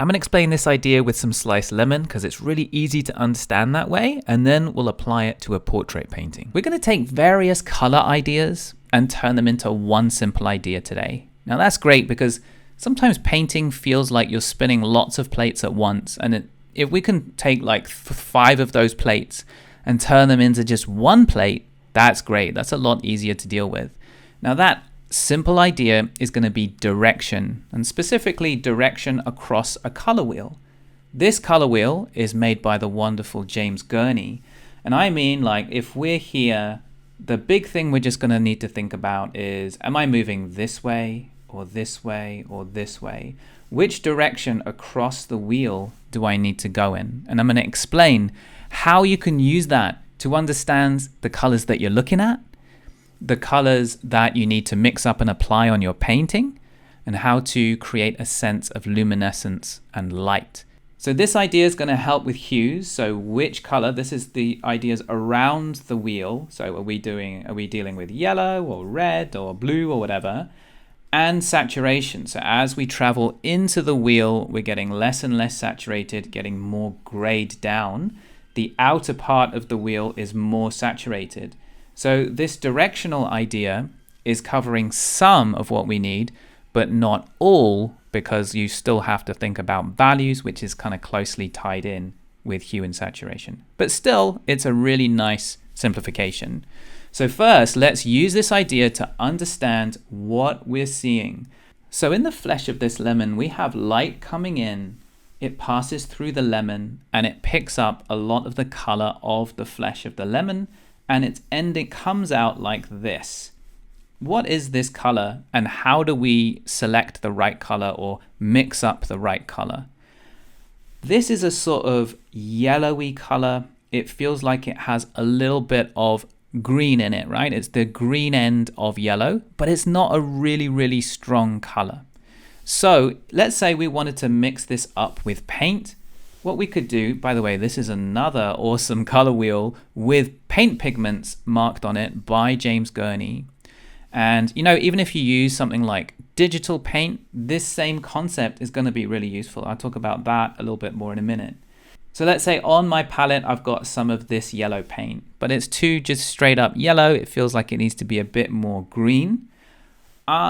I'm going to explain this idea with some sliced lemon because it's really easy to understand that way, and then we'll apply it to a portrait painting. We're going to take various color ideas and turn them into one simple idea today. Now that's great because sometimes painting feels like you're spinning lots of plates at once, and if we can take like 5 of those plates and turn them into just one plate, that's great. That's a lot easier to deal with. Now that simple idea is going to be direction, and specifically direction across a color wheel. This color wheel is made by the wonderful James Gurney. And I mean, like, if we're here, the big thing we're just going to need to think about is, am I moving this way or this way or this way? Which direction across the wheel do I need to go in? And I'm going to explain how you can use that to understand the colors that you're looking at, the colors that you need to mix up and apply on your painting, and how to create a sense of luminescence and light. So this idea is going to help with hues. So which color, this is the ideas around the wheel. So are we dealing with yellow or red or blue or whatever? And saturation. So as we travel into the wheel, we're getting less and less saturated, getting more grayed down. The outer part of the wheel is more saturated. So this directional idea is covering some of what we need, but not all, because you still have to think about values, which is kind of closely tied in with hue and saturation. But still, it's a really nice simplification. So first, let's use this idea to understand what we're seeing. So in the flesh of this lemon, we have light coming in. It passes through the lemon and it picks up a lot of the color of the flesh of the lemon, and its ending comes out like this. What is this color, and how do we select the right color or mix up the right color? This is a sort of yellowy color. It feels like it has a little bit of green in it, right? It's the green end of yellow, but it's not a really, really strong color. So let's say we wanted to mix this up with paint. What we could do, by the way, this is another awesome color wheel with paint pigments marked on it by James Gurney. And even if you use something like digital paint, this same concept is going to be really useful. I'll talk about that a little bit more in a minute. So let's say on my palette, I've got some of this yellow paint, but it's too just straight up yellow. It feels like it needs to be a bit more green.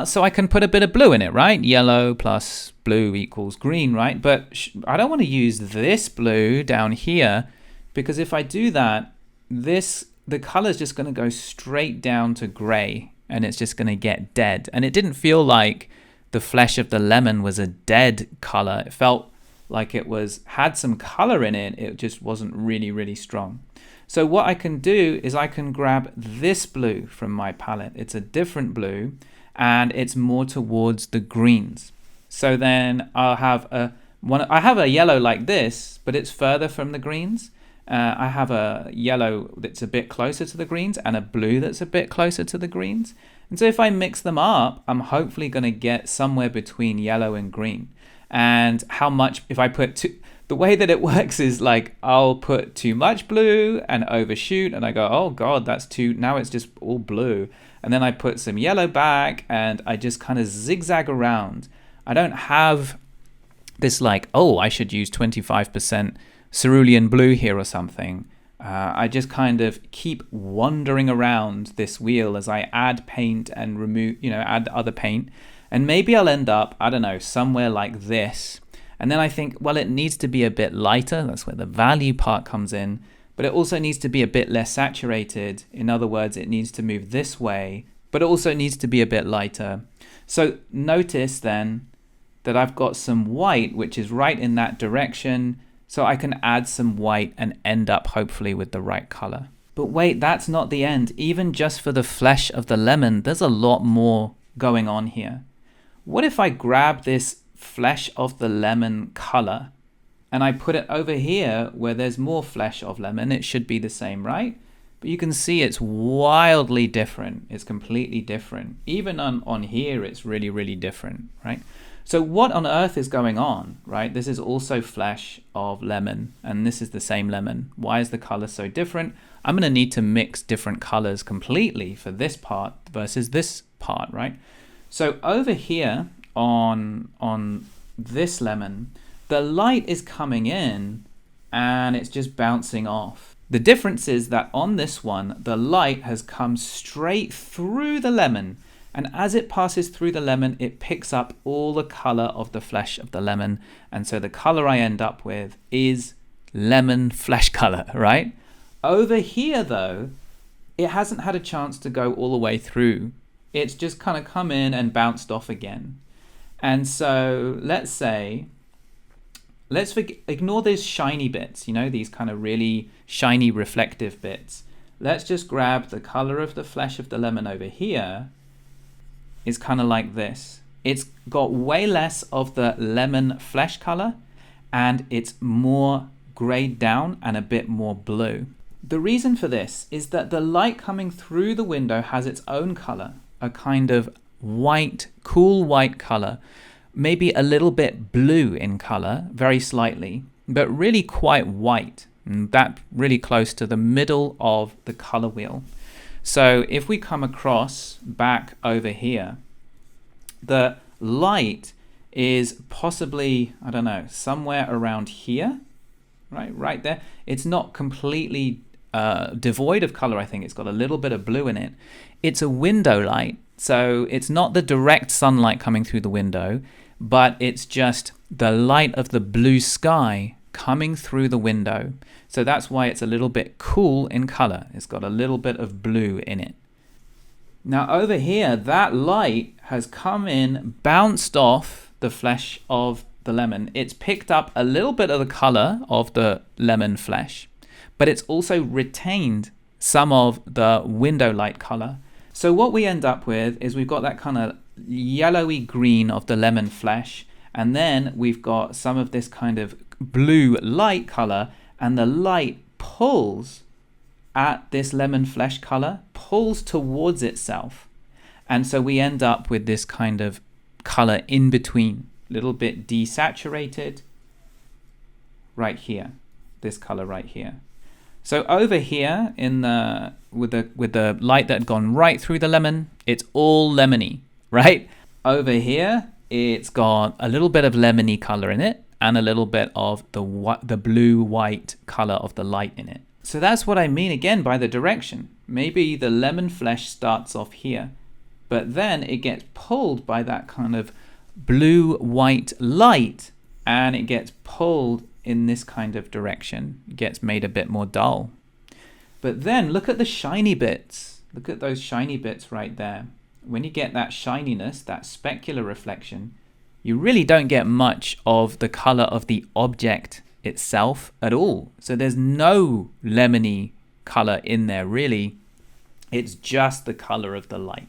So I can put a bit of blue in it, right? Yellow plus blue equals green, right? But I don't want to use this blue down here, because if I do that, the color is just going to go straight down to gray, and it's just going to get dead. And it didn't feel like the flesh of the lemon was a dead color. It felt like it had some color in it. It just wasn't really, really strong. So what I can do is I can grab this blue from my palette. It's a different blue, and it's more towards the greens. So then I'll have I have a yellow like this, but it's further from the greens. I have a yellow that's a bit closer to the greens and a blue that's a bit closer to the greens. And so if I mix them up, I'm hopefully going to get somewhere between yellow and green. And how much, if I put the way that it works is like I'll put too much blue and overshoot, and I go, oh God, that's too, now it's just all blue. And then I put some yellow back, and I just kind of zigzag around. I don't have this like, oh, I should use 25% cerulean blue here or something. I just kind of keep wandering around this wheel as I add paint and add other paint. And maybe I'll end up, I don't know, somewhere like this. And then I think, well, it needs to be a bit lighter. That's where the value part comes in. But it also needs to be a bit less saturated. In other words, it needs to move this way, but it also needs to be a bit lighter. So notice then that I've got some white, which is right in that direction. So I can add some white and end up hopefully with the right color. But wait, that's not the end. Even just for the flesh of the lemon, there's a lot more going on here. What if I grab this flesh of the lemon color and I put it over here where there's more flesh of lemon? It should be the same, right? But you can see it's wildly different. It's completely different. Even on here, it's really, really different, right? So what on earth is going on, right? This is also flesh of lemon, and this is the same lemon. Why is the color so different? I'm going to need to mix different colors completely for this part versus this part, right? So over here on this lemon, The light is coming in and it's just bouncing off. The difference is that on this one, the light has come straight through the lemon. And as it passes through the lemon, it picks up all the color of the flesh of the lemon. And so the color I end up with is lemon flesh color, right? Over here, though, it hasn't had a chance to go all the way through. It's just kind of come in and bounced off again. And so let's ignore these shiny bits, these kind of really shiny reflective bits. Let's just grab the color of the flesh of the lemon over here. Is kind of like this. It's got way less of the lemon flesh color and it's more grayed down and a bit more blue. The reason for this is that the light coming through the window has its own color, a kind of white, cool white color, maybe a little bit blue in color, very slightly, but really quite white, and that really close to the middle of the color wheel. So if we come across back over here, the light is possibly, I don't know, somewhere around here, right there. It's not completely devoid of color. I think it's got a little bit of blue in it. It's a window light, so it's not the direct sunlight coming through the window, but it's just the light of the blue sky coming through the window. So that's why it's a little bit cool in color. It's got a little bit of blue in it. Now over here, that light has come in, bounced off the flesh of the lemon. It's picked up a little bit of the color of the lemon flesh, but it's also retained some of the window light color. So what we end up with is we've got that kind of yellowy green of the lemon flesh, and then we've got some of this kind of blue light color, and the light pulls at this lemon flesh color, pulls towards itself. And so we end up with this kind of color in between, a little bit desaturated right here, this color right here. So over here in the with the light that had gone right through the lemon, it's all lemony, right? Over here, it's got a little bit of lemony color in it and a little bit of the blue-white color of the light in it. So that's what I mean again by the direction. Maybe the lemon flesh starts off here, but then it gets pulled by that kind of blue-white light and it gets pulled in this kind of direction. It gets made a bit more dull. But then look at the shiny bits. Look at those shiny bits right there. When you get that shininess, that specular reflection, you really don't get much of the color of the object itself at all. So there's no lemony color in there really. It's just the color of the light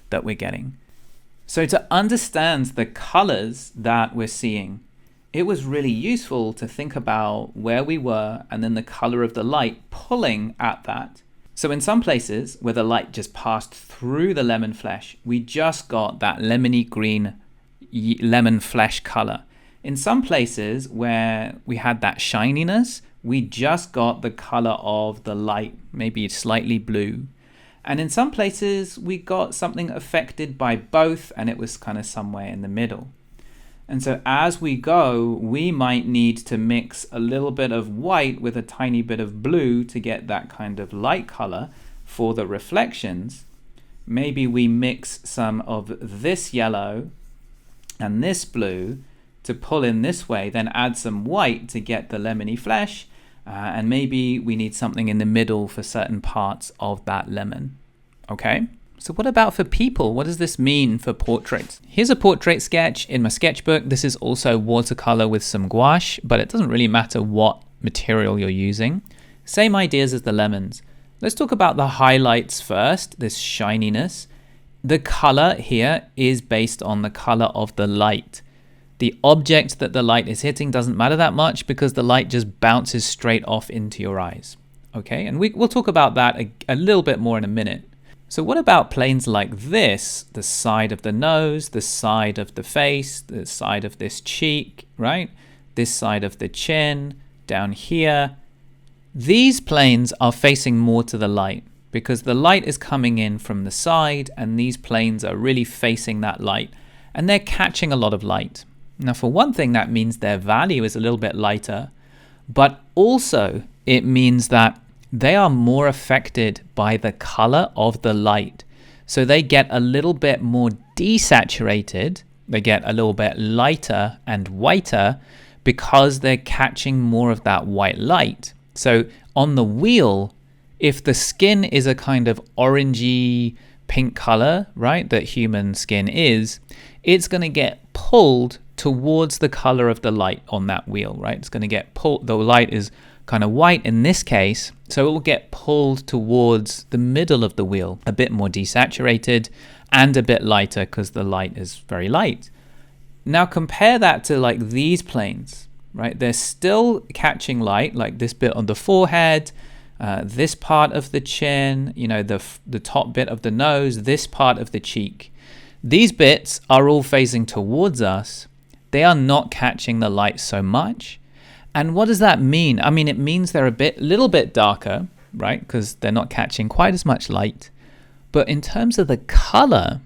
that we're getting. So to understand the colors that we're seeing, it was really useful to think about where we were and then the color of the light pulling at that. So in some places where the light just passed through the lemon flesh, we just got that lemony green lemon flesh color. In some places where we had that shininess, we just got the color of the light, maybe slightly blue. And in some places we got something affected by both and it was kind of somewhere in the middle. And so as we go, we might need to mix a little bit of white with a tiny bit of blue to get that kind of light color for the reflections. Maybe we mix some of this yellow and this blue to pull in this way, then add some white to get the lemony flesh. And maybe we need something in the middle for certain parts of that lemon. Okay? So what about for people? What does this mean for portraits? Here's a portrait sketch in my sketchbook. This is also watercolor with some gouache, but it doesn't really matter what material you're using. Same ideas as the lemons. Let's talk about the highlights first, this shininess. The color here is based on the color of the light. The object that the light is hitting doesn't matter that much because the light just bounces straight off into your eyes. Okay, and we'll talk about that a little bit more in a minute. So what about planes like this? The side of the nose, the side of the face, the side of this cheek, right? This side of the chin, down here. These planes are facing more to the light because the light is coming in from the side and these planes are really facing that light and they're catching a lot of light. Now, for one thing, that means their value is a little bit lighter, but also it means that they are more affected by the color of the light. So they get a little bit more desaturated, they get a little bit lighter and whiter because they're catching more of that white light. So on the wheel, if the skin is a kind of orangey pink color, right, that human skin is, it's going to get pulled towards the color of the light on that wheel, right? It's going to get pulled. The light is kind of white in this case, so it will get pulled towards the middle of the wheel, a bit more desaturated and a bit lighter because the light is very light. Now compare that to like these planes, right? They're still catching light, like this bit on the forehead, this part of the chin, you know, the top bit of the nose, this part of the cheek. These bits are all facing towards us. They are not catching the light so much. And what does that mean? I mean, it means they're little bit darker, right? Because they're not catching quite as much light. But in terms of the color,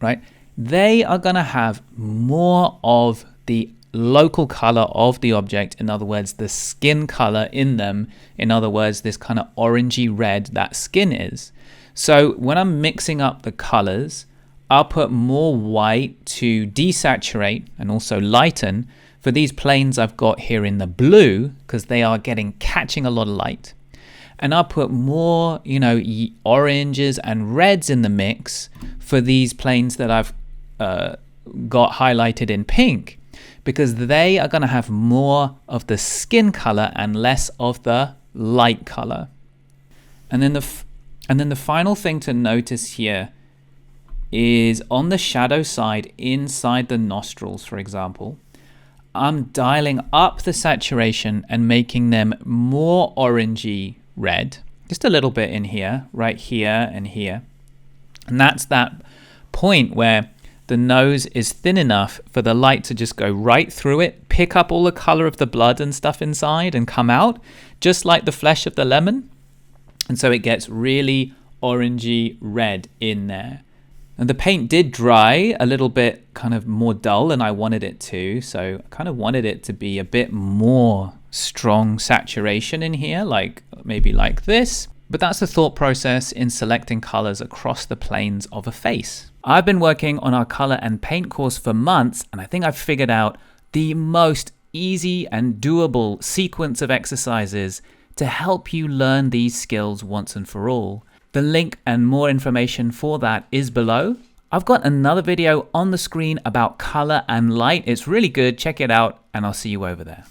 right, they are going to have more of the local color of the object. In other words, the skin color in them. In other words, this kind of orangey red that skin is. So when I'm mixing up the colors, I'll put more white to desaturate and also lighten for these planes I've got here in the blue, because they are catching a lot of light. And I'll put more, you know, oranges and reds in the mix for these planes that I've got highlighted in pink, because they are going to have more of the skin color and less of the light color. And then the final thing to notice here is on the shadow side inside the nostrils, for example, I'm dialing up the saturation and making them more orangey red, just a little bit in here, right here and here. And that's that point where the nose is thin enough for the light to just go right through it, pick up all the color of the blood and stuff inside and come out, just like the flesh of the lemon. And so it gets really orangey red in there. And the paint did dry a little bit kind of more dull than I wanted it to. So I kind of wanted it to be a bit more strong saturation in here, like maybe like this. But that's the thought process in selecting colors across the planes of a face. I've been working on our color and paint course for months, and I think I've figured out the most easy and doable sequence of exercises to help you learn these skills once and for all. The link and more information for that is below. I've got another video on the screen about color and light. It's really good. Check it out, and I'll see you over there.